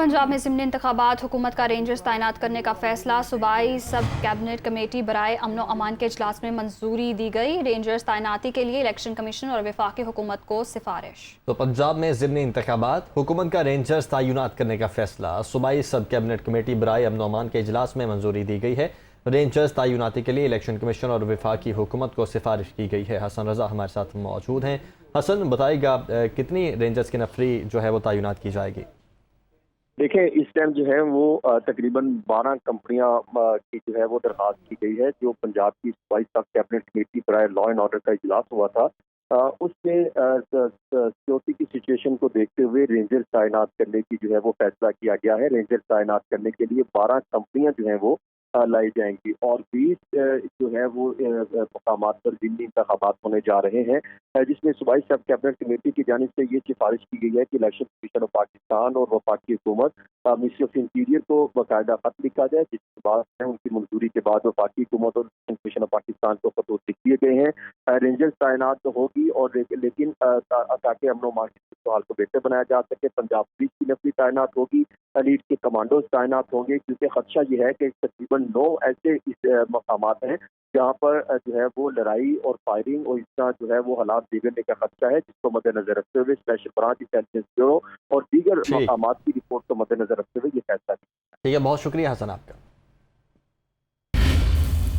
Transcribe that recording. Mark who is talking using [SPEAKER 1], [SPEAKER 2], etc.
[SPEAKER 1] पंजाब में ज़िमनी इंतखाबात, हुकूमत का रेंजर्स तैनात करने का फैसला। सूबाई सब कैबिनेट कमेटी बराए अमन अमान के इजलास में मंजूरी दी गई। रेंजर्स तैनाती के लिए इलेक्शन कमीशन और वफाकी हुकूमत को सिफारिश।
[SPEAKER 2] तो पंजाब में ज़िमनी इंतखाबात, हुकूमत का रेंजर्स तैनात करने का फैसला। सूबाई सब कैबिनेट कमेटी बराए अमन अमान के इजलास में मंजूरी दी गई है। रेंजर्स तैनाती के लिए इलेक्शन कमीशन और वफाकी हुकूमत को सिफारिश की गई है। हसन रजा हमारे साथ मौजूद हैं। हसन, बताइएगा कितनी रेंजर्स की नफरी जो है वो तैनात की जाएगी?
[SPEAKER 3] देखिए, इस टाइम जो है वो तकरीबन 12 कंपनियां की जो है वो दरखास्त की गई है। जो पंजाब की सूबाई सब कैबिनेट कमेटी बराए लॉ एंड ऑर्डर का इजलास हुआ था, उसमें सिक्योरिटी की सिचुएशन को देखते हुए रेंजर्स तैनात करने की जो है वो फैसला किया गया है। रेंजर्स तैनात करने के लिए 12 कंपनियां जो है वो लाई जाएंगी और 20 जो है वो मकामात पर ज़िमनी इंतखाबात होने जा रहे हैं, जिसमें सूबाई सब कैबिनेट कमेटी की जानिब से ये सिफारिश की गई है कि इलेक्शन कमीशन ऑफ पाकिस्तान और वफाकी हुकूमत मिनिस्ट्री ऑफ इंटीरियर को बाकायदा खत लिखा जाए, जिसके बाद उनकी मंजूरी के बाद वफाकी हुकूमत और इलेक्शन कमीशन ऑफ पाकिस्तान को खतूत लिख दिए गए हैं। रेंजर्स तैनात तो होगी और लेकिन ताकि अमन अमान की सूरत को बेहतर बनाया जा सके, पंजाब पुलिस की नफरी तैनात होगी, एलीट के कमांडोज तैनात होंगे, क्योंकि खदशा ये है कि तकरीबन 9 ऐसे मकामात हैं जहाँ पर जो है वो लड़ाई और फायरिंग और इस तरह जो है वो हालात बिगड़ने का खदशा है, जिसको मद्देनजर रखते हुए स्पेशल ब्रांच इंटेलिजेंस ब्यूरो और दीगर
[SPEAKER 2] ठीक
[SPEAKER 3] मकामात की रिपोर्ट को मद्देनजर रखते हुए ये फैसला किया।
[SPEAKER 2] ठीक है, बहुत शुक्रिया हसन आपका।